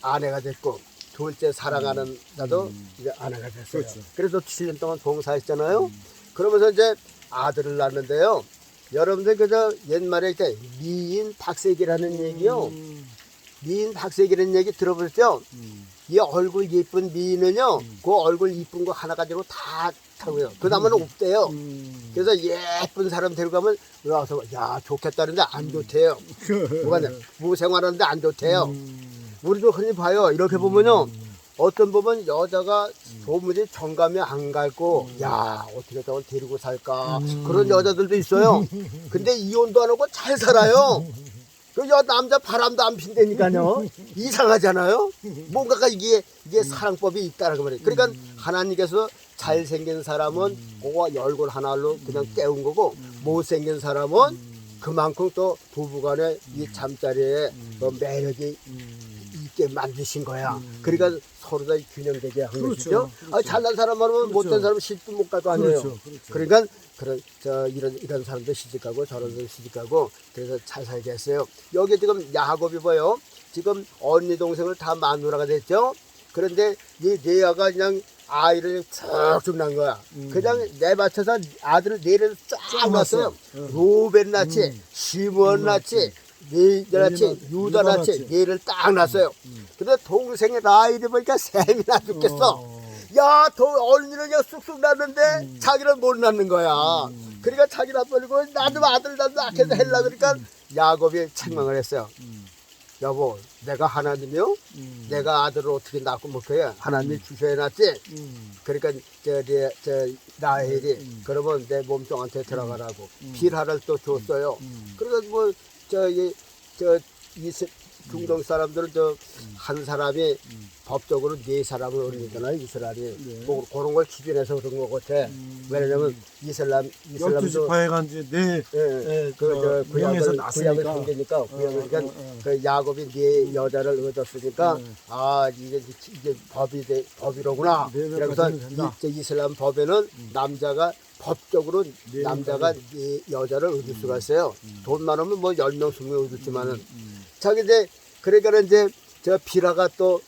아내가 됐고 둘째 사랑하는 나도 이제 아내가 됐어요. 그렇죠. 그래서 7년 동안 봉사했잖아요. 그러면서 이제 아들을 낳는데요. 여러분들 그저 옛말에 이제 미인 박세기라는 얘기요. 미인 박세기라는 얘기 들어보셨죠? 이 얼굴 예쁜 미인은요, 그 얼굴 이쁜 거 하나 가지고 다 타고요. 그 다음은 없대요. 그래서 예쁜 사람 데리고 가면 와서 야 좋겠다는데 안 좋대요. 누가 무생활하는데 안 좋대요. 우리도 흔히 봐요. 이렇게 보면요, 어떤 보면 여자가 도무지 정감이 안 갈고 야 어떻게 저걸 데리고 살까 그런 여자들도 있어요. 근데 이혼도 안 하고 잘 살아요. 그 남자 바람도 안 핀다니까요. 이상하잖아요. 뭔가가 이게 사랑법이 있다라고 말해요. 그러니까 하나님께서 잘생긴 사람은 그거 얼굴 하나로 그냥 깨운 거고 못생긴 사람은 그만큼 또 부부간의 이 잠자리에 매력이 있게 만드신 거야. 그러니까 서로 다 균형되게 한 것이죠. 잘난 사람하면 못된 사람은 시집도 못 가도 아니에요. 그러니까 이런 사람도 시집가고 저런 사람도 시집가고 그래서 잘 살게 했어요. 여기 지금 야곱이 뭐요? 지금 언니 동생을 다 마누라가 됐죠. 그런데 이 레아가 그냥 아이를 쭉쭉 낳은 거야. 그냥 내받쳐서 아들을 네를 쫙 낳았어요. 로벤 낳지, 시므온 낳지, 낳지, 유다 낳지, 네를 딱 낳았어요. 근데 동생의 나이를 보니까 셈이 나 죽겠어. 야, 언니는 그냥 쑥쑥 낳는데 자기는 못 낳는 거야. 그러니까 자기는 아빠리고 나도 아들 낳겠다 하려고 그러니까 야곱이 책망을 했어요. 여보, 내가 하나님이요? 내가 아들을 어떻게 낳고 먹어야 하나님이 주셔야 낫지? 그러니까 라헬이 그러면 내 몸종한테 들어가라고 빌하를 또 줬어요. 그러니까 중동 사람들은 한 사람이 법적으로 4사람을 얻는잖아요, 이스라엘이. 뭐 그런 걸 기준해서 그런 것 같아. 왜냐면 이슬람도 12지파가 이제 구약을 났으니까. 섬기니까 그러니까 그 야곱이 4 여자를 얻었으니까 이게 법이로구나. 그래서 이슬람 법에는 남자가 법적으로 남자가 4 여자를 얻을 수가 있어요. 돈 많으면 뭐 10명, 20명 얻었지만은. 자기 이제 그러니까 이제 저 비라가 또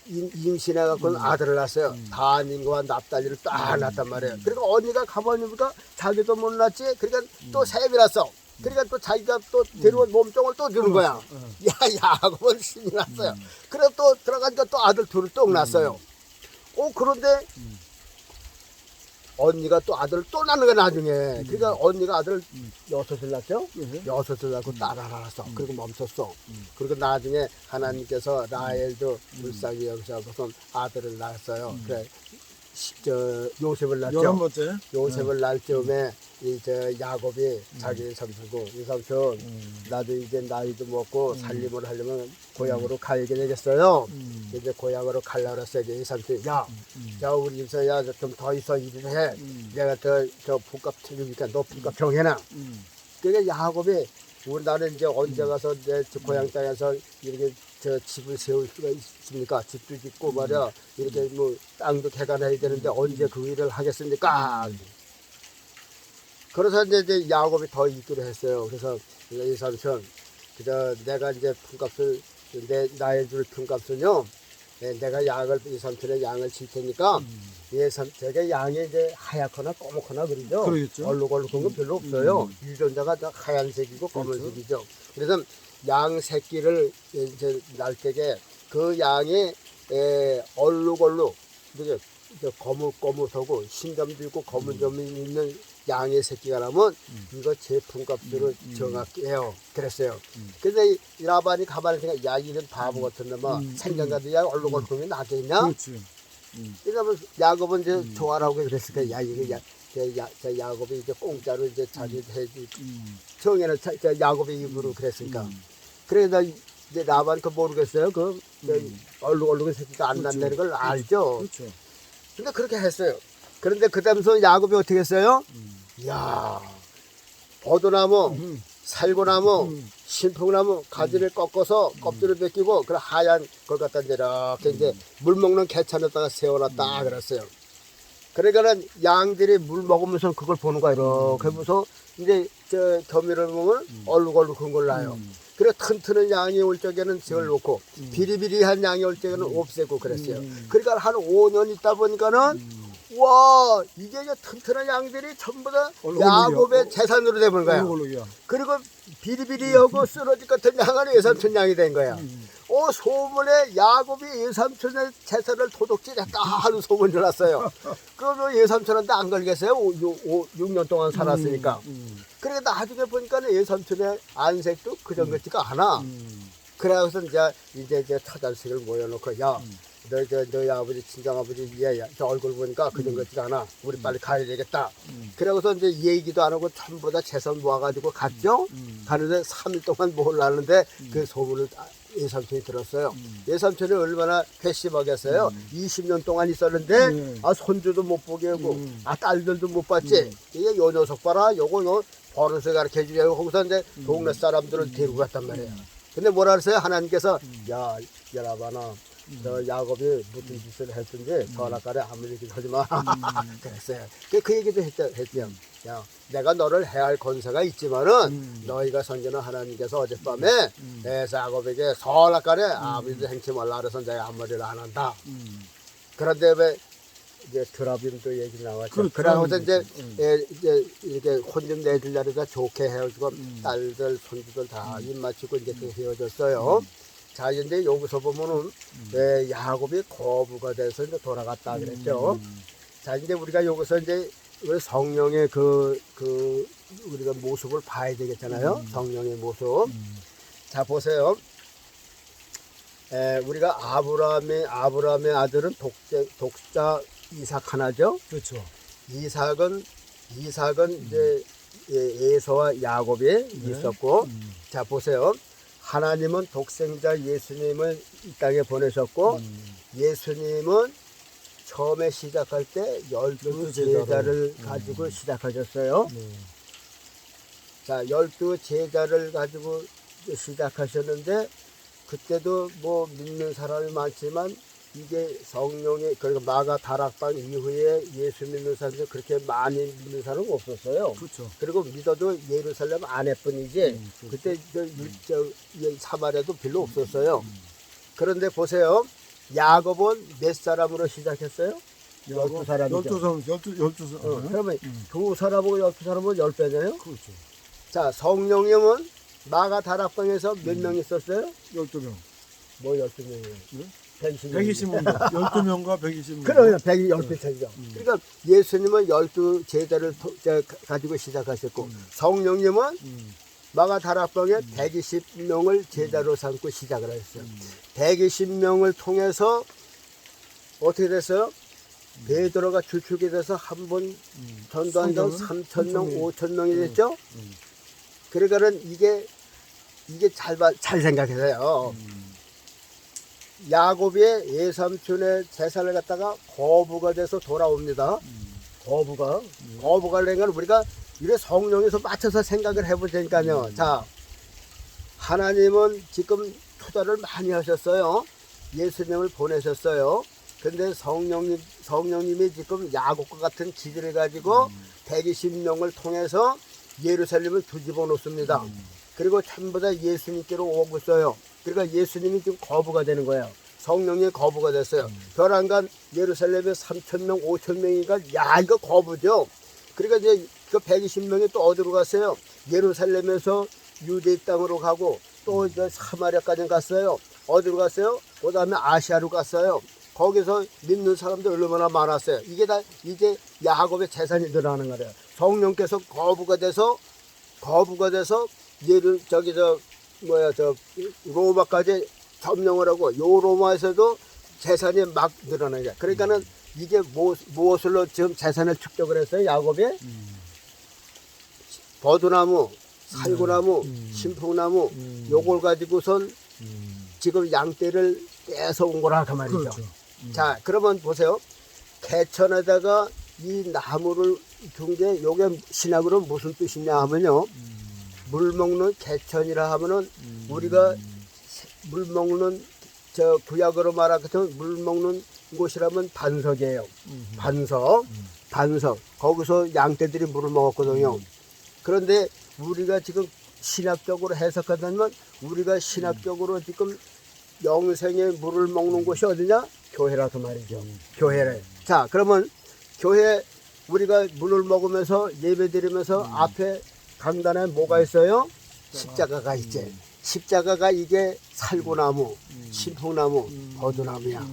임신해갖고는 아들을 낳았어요. 다닌과 납달리를 딱 낳았단 말이에요. 그러니까 언니가 가만히 보니까 자기도 못 낳지. 그러니까 또 셈이 났어. 그러니까 또 자기가 또 데려온 몸종을 또 주는 거야. 야곱은 신이 났어요. 그래서 또 들어가니까 또 아들 둘을 또 낳았어요. 그런데 언니가 또 아들을 또 낳는 거야 나중에. 그러니까 언니가 아들을 6을 낳죠. 6을 낳고 딸 하나 낳았어. 그리고 멈췄어. 그리고 나중에 하나님께서 라헬도 불쌍히 여기서서 아들을 낳았어요. 그래 요셉을 낳죠. 11번째. 요셉을 낳을 즈음에 야곱이 자기 삼촌고 이 삼촌 나도 이제 나이도 먹고 살림을 하려면 고향으로 가야게 되겠어요. 이제 고향으로 가려고 했어요. 이 삼촌이 야 우리 집에서 좀 더 있어 일을 해. 내가 저 붓값 챙기니까 너 붓값 정해놔. 그러니까 야곱이 나는 이제 언제 가서 내 고향 땅에서 이렇게 집을 세울 수가 있습니까? 집도 짓고 말이야 이렇게 뭐 땅도 개간해야 되는데 언제 그 일을 하겠습니까? 그래서 이제 야곱이 더 있기로 했어요. 그래서 이 삼촌 내가 이제 품값을 나의 줄 품값은요. 내가 이 삼촌의 양을 칠 테니까 제가 양이 이제 하얗거나 검거나 그러죠. 그러겠죠. 얼룩얼룩한 건 별로 없어요. 유전자가 다 하얀색이고 검은색이죠. 그래서 양 새끼를 이제 날 때에 그 양이 얼룩얼룩 거뭇거뭇하고 신점도 있고 검은 점이 있는 양의 새끼가 나면 이거 제품값으로 정할게요. 그랬어요. 근데 이 라반이 가만히 생각, 야 이런 바보 같은 놈아 생각가도 야 얼룩얼룩하면 나겠냐? 그렇지. 그러면 야곱은 이제 좋아라고 그랬을까? 야 이거 저 야곱이 이제 공짜로 이제 자기 해지 정해는 야곱의 입으로 그랬으니까. 그래서 이제 라반 그 모르겠어요. 그 얼룩얼룩한 새끼가 안 그렇죠. 난다는 걸 알죠. 그렇죠. 근데 그렇게 했어요. 그런데 그 다음서 야곱이 어떻게 했어요? 이야, 버드나무, 살구나무, 신풍나무 가지를 꺾어서 껍질을 벗기고 그 하얀 걸 갖다 이렇게 이제 물 먹는 개천에다가 세워놨다 그랬어요. 그러니까는 양들이 물 먹으면서 그걸 보는 거야. 이렇게 하면서 이제 저 겸이를 보면 얼룩얼룩한 걸 나요. 그래 튼튼한 양이 올 적에는 저걸 놓고 비리비리한 양이 올 적에는 없애고 그랬어요. 그러니까 한 5년 있다 보니까는 와 이게 이제 튼튼한 양들이 전부 다 야곱의 재산으로 되는 거야. 얼룩얼룩이야. 그리고 비리비리하고 쓰러질 것 같은 양은 예삼촌 양이 된 거야. 소문에 야곱이 예삼촌의 재산을 도둑질했다 하는 소문이 났어요. 그러면 예삼촌한테 안 걸겠어요? 6년 동안 살았으니까. 그래 나중에 보니까 예삼촌의 안색도 그전 같지가 않아. 그래서 이제 처자식을 모여놓고 야 너희 아버지 친정아버지 얘야 저 얼굴 보니까 그전 같지가 않아. 우리 빨리 가야 되겠다. 그러고서 이제 얘기도 안 하고 전부 다 재산 모아가지고 갔죠. 가는데 3일 동안 몰랐는데 그 소문을 예삼촌이 들었어요. 예삼촌이 얼마나 괘씸하겠어요. 20년 동안 있었는데 손주도 못 보게 하고 딸들도 못 봤지. 이게 요 녀석 봐라. 요거 너 버릇을 가르쳐 주려고 거기서 이제 동네 사람들을 데리고 갔단 말이에요. 근데 뭐라 그랬어요? 하나님께서 야 라반아 저 야곱이 무슨 짓을 했든지 전학가래 아무 얘기 하지 마. 그랬어요. 그 얘기도 했죠. 야, 내가 너를 해할 권세가 있지만은 너희가 섬기는 하나님께서 어젯밤에 야곱에게 전학가래 아무리도 행치 말라 그래서 내가 아무 말을 안 한다. 그런데 왜 이제 드라빔도 얘기 나왔죠. 그러고서 이제 이렇게 혼 좀 내주려니까 좋게 헤어지고 딸들 손주들 다 입 맞추고 이제 헤어졌어요. 자, 이제 여기서 보면은, 야곱이 거부가 돼서 이제 돌아갔다 그랬죠. 자, 이제 우리가 여기서 이제 성령의 우리가 모습을 봐야 되겠잖아요. 성령의 모습. 자, 보세요. 우리가 아브라함의 아들은 독자 이삭 하나죠. 그렇죠. 이삭은 이제 에서와 야곱이 있었고, 자, 보세요. 하나님은 독생자 예수님을 이 땅에 보내셨고 예수님은 처음에 시작할 때 12제자를 가지고 시작하셨어요. 자, 12제자를 가지고 시작하셨는데 그때도 뭐 믿는 사람이 많지만 이게 성령의 그리고 마가 다락방 이후에 예수 믿는 사람들 그렇게 많이 믿는 사람은 없었어요. 그렇죠. 그리고 믿어도 예루살렘 안에뿐이지 그때 사마리아도 별로 없었어요. 그런데 보세요. 야곱은 몇 사람으로 시작했어요? 12사람이죠. 12사람. 그러면 두 사람하고 12사람은 10배네요. 그렇죠. 자, 성령님은 마가 다락방에서 몇 명 있었어요? 12명. 뭐 12명이에요? 120명. 12명과 120명. 그러면 110배차죠. 그러니까 예수님은 12제자를 가지고 시작하셨고 성령님은 마가 다락방에 120명을 제자로 삼고 시작을 했어요. 120명을 통해서 어떻게 됐어요? 베드로가 주축이 돼서 한 번 전도한다고 3,000명, 5,000명이 됐죠? 그러니까는 이게 잘 생각해서요. 야곱의 예삼촌의 재산을 갖다가 거부가 돼서 돌아옵니다. 거부가 되는 건 우리가 이래 성령에서 맞춰서 생각을 해보자니까요. 자, 하나님은 지금 투자를 많이 하셨어요. 예수님을 보내셨어요. 근데 성령님이 지금 야곱과 같은 지지를 가지고 120명을 통해서 예루살렘을 뒤집어 놓습니다. 그리고 전부 다 예수님께로 오고 있어요. 그러니까 예수님이 지금 거부가 되는 거예요. 성령이 거부가 됐어요. 벼랑간 예루살렘에 3,000명, 5,000명이니까 야 이거 거부죠. 그러니까 이제 그 120명이 또 어디로 갔어요? 예루살렘에서 유대 땅으로 가고 또 이제 사마리아까지 갔어요. 어디로 갔어요? 그 다음에 아시아로 갔어요. 거기서 믿는 사람들 얼마나 많았어요. 이게 다 이제 야곱의 재산이 늘어나는 거예요. 성령께서 거부가 돼서 얘를 로마까지 점령을 하고 요 로마에서도 재산이 막 늘어나게. 그러니까는 이게 무엇으로 지금 재산을 축적을 했어요? 야곱이 버드나무, 살구나무, 신풍나무 요걸 가지고선 지금 양떼를 떼서 온 거라 그 말이죠. 그렇죠. 자, 그러면 보세요. 개천에다가 이 나무를 둔 게 요게 신학으로 무슨 뜻이냐 하면요. 물 먹는 개천이라 하면은 우리가 물 먹는 저 구약으로 말하면 물 먹는 곳이라면 반석이에요. 반석. 거기서 양떼들이 물을 먹었거든요. 그런데 우리가 지금 신학적으로 해석하자면 우리가 신학적으로 지금 영생의 물을 먹는 곳이 어디냐? 교회라 그 말이죠. 교회래. 자, 그러면 교회 우리가 물을 먹으면서 예배드리면서 앞에 강단에 뭐가 있어요? 십자가가 있지. 십자가가 이게 살구나무, 신풍나무, 버드나무야.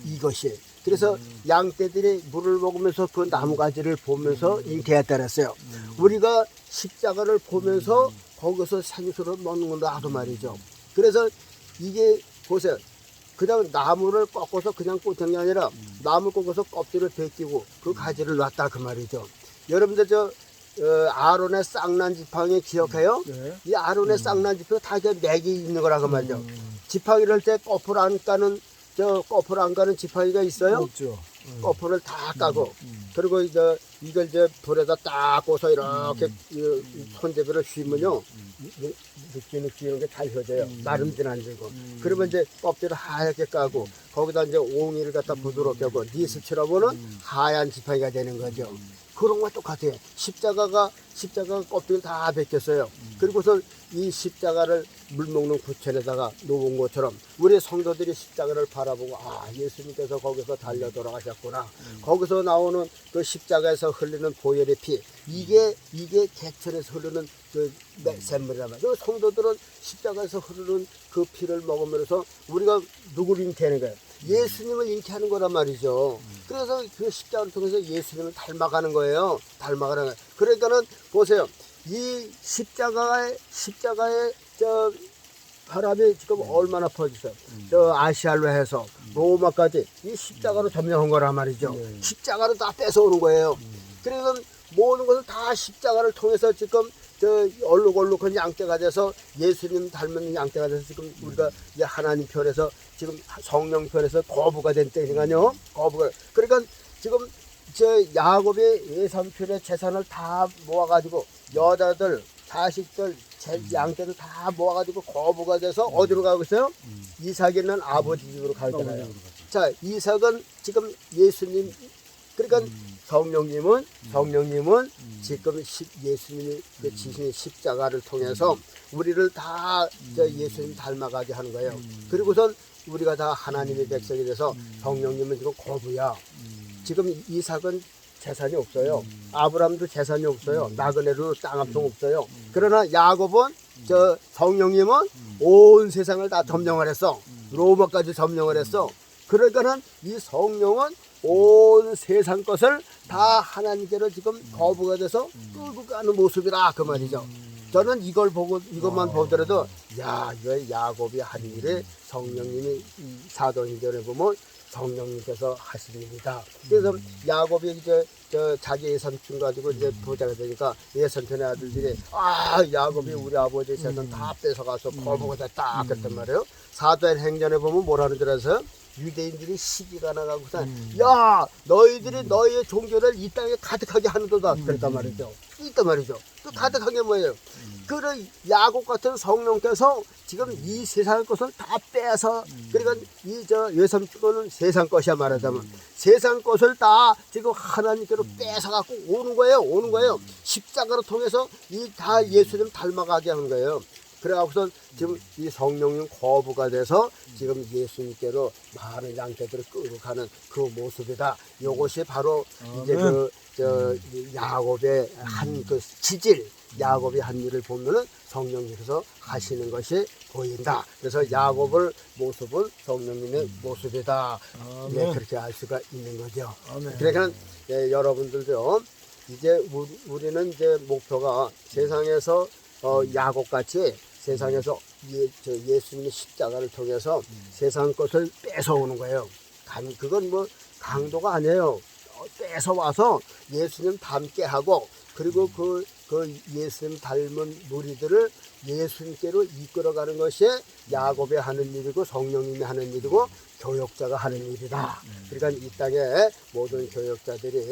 이것이. 그래서 양떼들이 물을 먹으면서 그 나무가지를 보면서 잉태했다 그랬어요. 우리가 십자가를 보면서 거기서 생수를 먹는다 그 말이죠. 그래서 이게 보세요. 그냥 나무를 꺾어서 그냥 꽂은 게 아니라 나무 꺾어서 껍질을 벗기고 그 가지를 놨다 그 말이죠. 여러분들 아론의 쌍난 지팡이 기억해요? 네. 이 아론의 쌍난 지팡이 다 이게 맥이 있는 거라 그 말이죠. 지팡이를 할 때 거풀 안 가는 지팡이가 있어요? 없죠. 거풀을 다 까고 그리고 이걸 불에다 딱 꽂아서 이렇게 이 손잡이를 휘면요 느끼 이런 게 잘 혀져요. 마름진 안 들고. 그러면 이제 껍질을 하얗게 까고 거기다 이제 옹이를 갖다 부드럽게 하고 니스처럼은 하얀 지팡이가 되는 거죠. 그런 것과 똑같아요. 십자가가 껍질을 다 벗겼어요. 그리고서 이 십자가를 물 먹는 구천에다가 놓은 것처럼 우리 성도들이 십자가를 바라보고 예수님께서 거기서 달려 돌아가셨구나. 거기서 나오는 그 십자가에서 흘리는 보혈의 피 이게 개천에서 흐르는 그 샘물이란 말이에요. 성도들은 십자가에서 흐르는 그 피를 먹으면서 우리가 누구를 잉태하는 거예요? 예수님을 잉태하는 거란 말이죠. 그래서 그 십자가를 통해서 예수님을 닮아가는 거예요. 그러니까는 보세요. 이 십자가의 저 바람이 지금 얼마나 퍼지죠. 저 아시아로 해서 로마까지 이 십자가로 점령한 거란 말이죠. 십자가로 다 뺏어오는 거예요. 그래서 모든 것을 다 십자가를 통해서 지금 저 얼룩얼룩한 양떼가 돼서 예수님 닮은 양떼가 돼서 지금 우리가 이제 하나님 편에서 지금 성령 편에서 거부가 된 때니까요. 거부가. 그러니까 지금 저 야곱의 예삼촌의 재산을 다 모아가지고 여자들, 자식들, 양떼를 다 모아가지고 거부가 돼서 어디로 가고 있어요? 이삭이는 아버지 집으로 가잖아요. 자, 이삭은 지금 예수님, 그러니까 성령님은 지금 예수님이 그 지신 십자가를 통해서 우리를 다 예수님 닮아가게 하는 거예요. 그리고선 우리가 다 하나님의 백성이 돼서 성령님은 지금 거부야. 지금 이삭은 재산이 없어요. 아브라함도 재산이 없어요. 나그네로 땅 한 평 없어요. 그러나 야곱은 성령님은 온 세상을 다 점령을 했어. 로마까지 점령을 했어. 그러니까는 이 성령은 온 세상 것을 다 하나님께로 지금 거부가 돼서 끌고 가는 모습이라 그 말이죠. 저는 이것만 보더라도 이거 야곱이 한 일에 성령님이 사도행전에 보면 성령님께서 하신 일이다. 그래서 야곱이 이제 자기 예삼촌 가지고 이제 부자가 되니까 예삼촌의 아들들이 야곱이 우리 아버지 재산 다 뺏어가서 거부가 됐다 그랬단 말이에요. 사도행전에 보면 뭐라는 줄 아세요? 유대인들이 시기가 나가고서 너희들이 너희의 종교를 이 땅에 가득하게 하는도다 그랬단 말이죠. 있단 말이죠. 그 가득한 게 뭐예요? 그런 야곱 같은 성령께서 지금 이 세상 것을 다 빼서 그러니까 예삼촌은 세상 것이야 말하자면 세상 것을 다 지금 하나님께로 뺏어 갖고 오는 거예요. 십자가를 통해서 이 다 예수님 닮아가게 하는 거예요. 그래갖고선 지금 이 성령님 거부가 돼서 지금 예수님께로 많은 양떼들을 끌고 가는 그 모습이다. 이것이 바로 이제 야곱의 한 그 지질, 야곱이 한 일을 보면은 성령님께서 하시는 것이 보인다. 그래서 야곱의 모습은 성령님의 모습이다. 그렇게 알 수가 있는 거죠. 그러니까 여러분들도 이제 우리는 이제 목표가 세상에서 야곱같이 세상에서 예수님의 십자가를 통해서 세상 것을 뺏어오는 거예요. 그건 뭐 강도가 아니에요. 뺏어와서 예수님 닮게 하고 그리고 그 예수님 닮은 무리들을 예수님께로 이끌어가는 것이 야곱이 하는 일이고 성령님이 하는 일이고 교역자가 하는 일이다. 그러니까 이 땅에 모든 교역자들이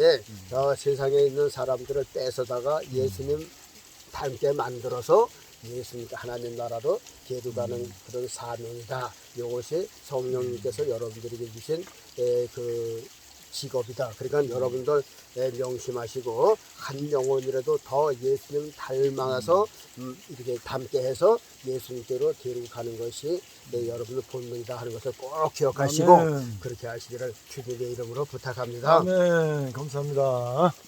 세상에 있는 사람들을 뺏어다가 예수님 닮게 만들어서 예수님 하나님 나라로 데려가는 그런 사명이다. 이것이 성령님께서 여러분들에게 주신 그 직업이다. 그러니까 여러분들 명심하시고 한 영혼이라도 더 예수님 닮아서 이렇게 닮게 해서 예수님께로 데리고 가는 것이 여러분의 본능이다 하는 것을 꼭 기억하시고 아멘. 그렇게 하시기를 주님의 이름으로 부탁합니다. 아멘. 감사합니다.